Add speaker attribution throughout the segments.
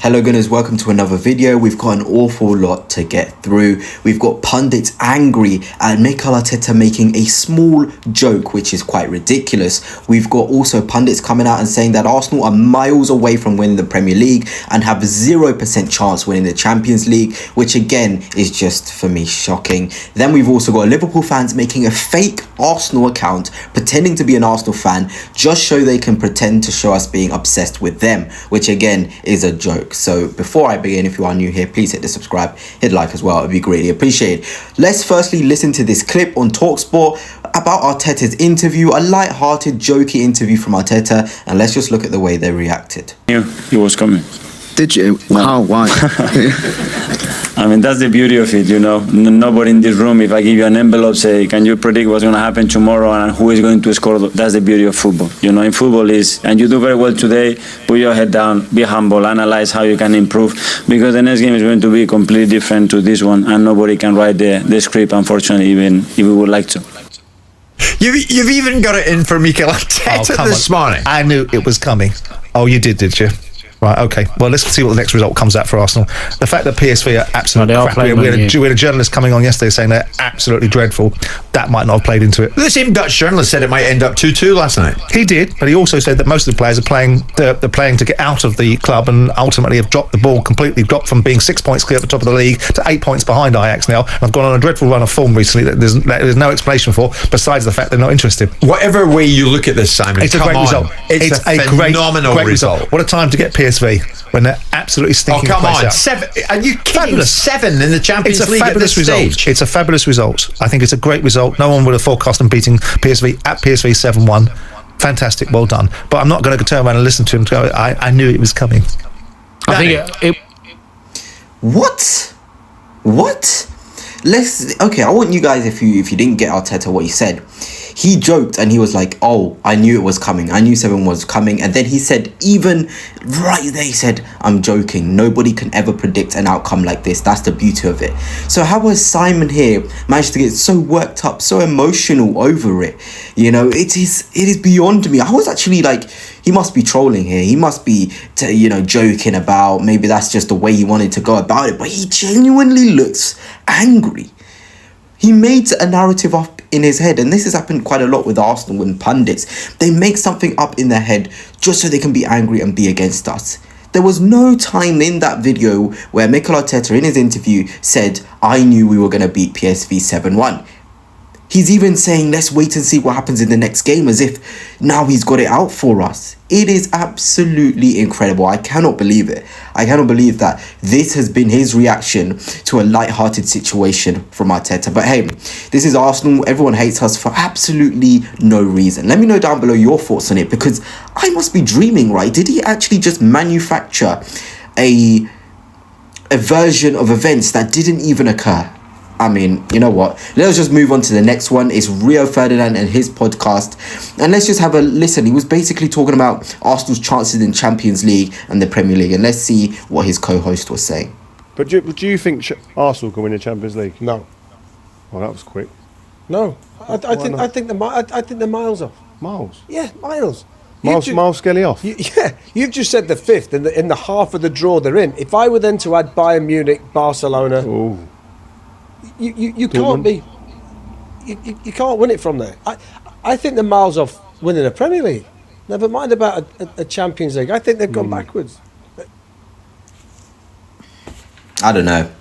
Speaker 1: Hello Gunners, welcome to another video. We've got an awful lot to get through. We've got pundits angry at Mikel Arteta making a small joke, which is quite ridiculous. We've got also pundits coming out and saying that Arsenal are miles away from winning the Premier League and have 0% chance winning the Champions League, which again is just, for me, shocking. Then we've also got Liverpool fans making a fake Arsenal account, pretending to be an Arsenal fan, just so they can pretend to show us being obsessed with them, which again is a joke. So before I begin, if you are new here, please hit the subscribe, hit like as well. It would be greatly appreciated. Let's firstly listen to this clip on TalkSport about Arteta's interview, a light-hearted, jokey interview from Arteta, and let's just look at the way they reacted.
Speaker 2: He was coming.
Speaker 3: Did you? How? Why?
Speaker 2: I mean, that's the beauty of it, you know. Nobody in this room, if I give you an envelope, say, can you predict what's going to happen tomorrow and who is going to score? That's the beauty of football. You know, in football is, and you do very well today, put your head down, be humble, analyze how you can improve, because the next game is going to be completely different to this one, and nobody can write the script, unfortunately, even if we would like to.
Speaker 4: You've even got it in for Mikel Arteta this morning.
Speaker 5: I knew it was coming. Oh, you did you? Right, okay. Well, let's see what the next result comes out for Arsenal. The fact that PSV are absolutely crap. We had a journalist coming on yesterday saying they're absolutely dreadful. That might not have played into it.
Speaker 4: The same Dutch journalist said it might end up 2-2 last night.
Speaker 5: He did, but he also said that most of the players are playing to get out of the club and ultimately have dropped the ball completely, dropped from being 6 points clear at the top of the league to 8 points behind Ajax now. And I've gone on a dreadful run of form recently that there's no explanation for, besides the fact they're not interested.
Speaker 4: Whatever way you look at this, Simon,
Speaker 5: it's a great result.
Speaker 4: It's a phenomenal
Speaker 5: great result. What a time to get PSV when they're absolutely stinking.
Speaker 4: Oh, come on.
Speaker 5: Out.
Speaker 4: 7? Are you kidding?
Speaker 5: Fabulous.
Speaker 4: 7 in the Champions League at this stage.
Speaker 5: It's a fabulous result. I think it's a great result. No one would have forecast them beating PSV at PSV 7-1. Fantastic, well done. But I'm not going to turn around and listen to him to go, I knew it was coming.
Speaker 1: I think What? I want you guys, if you didn't get Arteta what he said, he joked and he was like, oh, I knew it was coming. I knew 7 was coming. And then he said, even right there, he said, I'm joking. Nobody can ever predict an outcome like this. That's the beauty of it. So how has Simon here managed to get so worked up, so emotional over it? You know, it is beyond me. I was actually like, he must be trolling here. He must be, joking about, maybe that's just the way he wanted to go about it. But he genuinely looks angry. He made a narrative up in his head, and this has happened quite a lot with Arsenal and pundits. They make something up in their head just so they can be angry and be against us. There was no time in that video where Mikel Arteta in his interview said, I knew we were going to beat PSV 7-1. He's even saying, let's wait and see what happens in the next game, as if now he's got it out for us. It is absolutely incredible. I cannot believe it. I cannot believe that this has been his reaction to a light-hearted situation from Arteta. But hey, this is Arsenal. Everyone hates us for absolutely no reason. Let me know down below your thoughts on it, because I must be dreaming, right? Did he actually just manufacture a version of events that didn't even occur? I mean, you know what? Let's just move on to the next one. It's Rio Ferdinand and his podcast. And let's just have a listen. He was basically talking about Arsenal's chances in Champions League and the Premier League. And let's see what his co-host was saying.
Speaker 6: But do you think Arsenal can win the Champions League?
Speaker 7: No.
Speaker 6: Oh, that was quick.
Speaker 7: No. I think they're miles off.
Speaker 6: Miles?
Speaker 7: Yeah, miles.
Speaker 6: Miles Skelly off?
Speaker 7: You've just said the fifth in the half of the draw they're in. If I were then to add Bayern Munich, Barcelona...
Speaker 6: Ooh.
Speaker 7: You can't be. You can't win it from there. I think they're miles off winning a Premier League. Never mind about a Champions League. I think they've gone backwards.
Speaker 1: I don't know.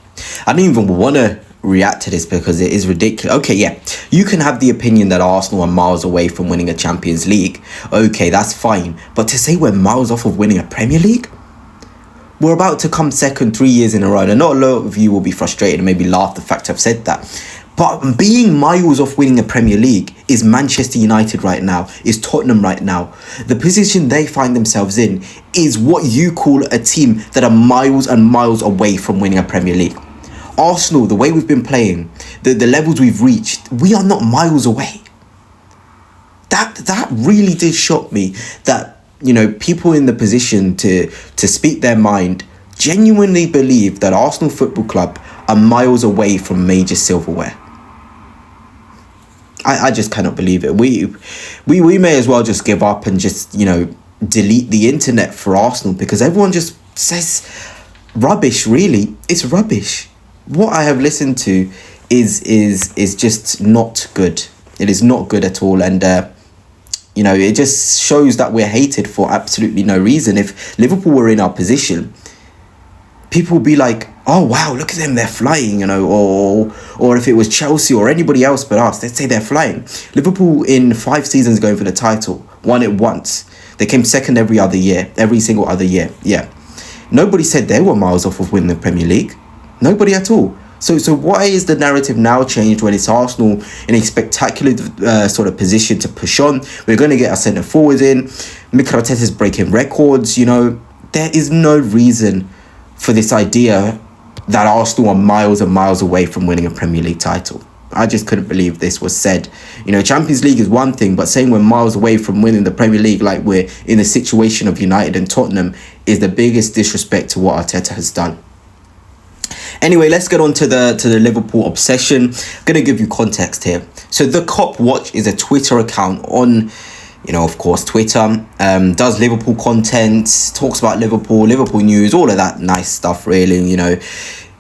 Speaker 1: I don't even want to react to this because it is ridiculous. Okay, yeah, you can have the opinion that Arsenal are miles away from winning a Champions League. Okay, that's fine. But to say we're miles off of winning a Premier League? We're about to come second 3 years in a row. And not a lot of you will be frustrated and maybe laugh the fact I've said that. But being miles off winning a Premier League is Manchester United right now, is Tottenham right now. The position they find themselves in is what you call a team that are miles and miles away from winning a Premier League. Arsenal, the way we've been playing, the levels we've reached, we are not miles away. That really did shock me, that people in the position to speak their mind genuinely believe that Arsenal Football Club are miles away from major silverware. I just cannot believe it. We may as well just give up and just, delete the internet for Arsenal, because everyone just says rubbish. Really, it's rubbish. What I have listened to is just not good. It is not good at all, and you know, it just shows that we're hated for absolutely no reason. If Liverpool were in our position, people would be like, oh wow, look at them, they're flying, you know, or if it was Chelsea or anybody else but us, they'd say they're flying. Liverpool in 5 seasons going for the title, won it once. They came second every single other year. Yeah. Nobody said they were miles off of winning the Premier League. Nobody at all. So why is the narrative now changed when it's Arsenal in a spectacular sort of position to push on? We're going to get our centre forwards in. Mikel Arteta's breaking records, you know. There is no reason for this idea that Arsenal are miles and miles away from winning a Premier League title. I just couldn't believe this was said. You know, Champions League is one thing, but saying we're miles away from winning the Premier League like we're in the situation of United and Tottenham is the biggest disrespect to what Arteta has done. Anyway, let's get on to the Liverpool obsession. I'm going to give you context here. So the Cop Watch is a Twitter account on, you know, of course, Twitter. Does Liverpool content, talks about Liverpool news, all of that nice stuff, really, you know.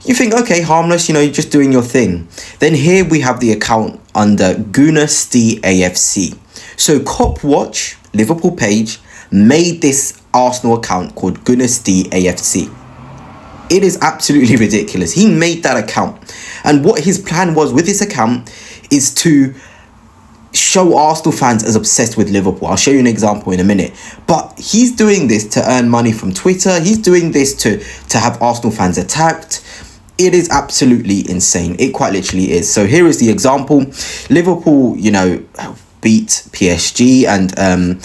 Speaker 1: You think, okay, harmless, you know, you're just doing your thing. Then here we have the account under Gunasti AFC. So Cop Watch, Liverpool page, made this Arsenal account called Gunasti AFC. It is absolutely ridiculous. He made that account. And what his plan was with this account is to show Arsenal fans as obsessed with Liverpool. I'll show you an example in a minute. But he's doing this to earn money from Twitter. He's doing this to have Arsenal fans attacked. It is absolutely insane. It quite literally is. So here is the example. Liverpool, you know, beat PSG and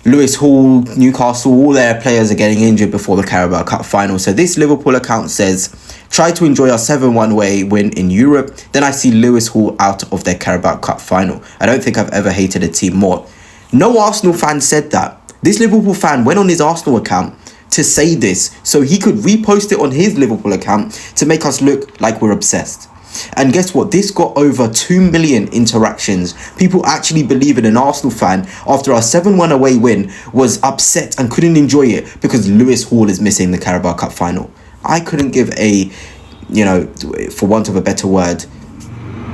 Speaker 1: Lewis Hall, Newcastle, all their players are getting injured before the Carabao Cup final. So this Liverpool account says, try to enjoy our 7-1 away win in Europe. Then I see Lewis Hall out of their Carabao Cup final. I don't think I've ever hated a team more. No Arsenal fan said that. This Liverpool fan went on his Arsenal account to say this so he could repost it on his Liverpool account to make us look like we're obsessed. And guess what? This got over 2 million interactions. People actually believe in an Arsenal fan after our 7-1 away win was upset and couldn't enjoy it because Lewis Hall is missing the Carabao Cup final. I couldn't give a, you know, for want of a better word,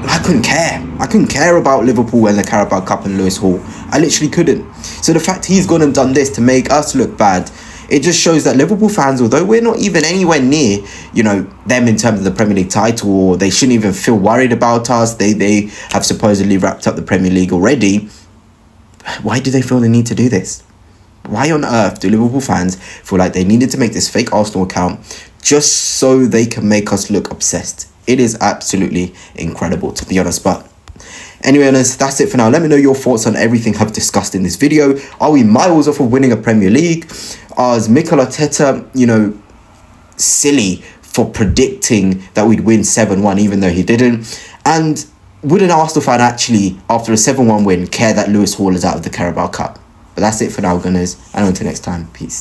Speaker 1: I couldn't care. I couldn't care about Liverpool and the Carabao Cup and Lewis Hall. I literally couldn't. So the fact he's gone and done this to make us look bad, it just shows that Liverpool fans, although we're not even anywhere near, you know, them in terms of the Premier League title, or they shouldn't even feel worried about us. They have supposedly wrapped up the Premier League already. Why do they feel the need to do this? Why on earth do Liverpool fans feel like they needed to make this fake Arsenal account just so they can make us look obsessed? It is absolutely incredible, to be honest. But anyway, that's it for now. Let me know your thoughts on everything I've discussed in this video. Are we miles off of winning a Premier League? Is Mikel Arteta, you know, silly for predicting that we'd win 7-1 even though he didn't? And would an Arsenal fan actually, after a 7-1 win, care that Lewis Hall is out of the Carabao Cup? But that's it for now, Gunners. And until next time, peace.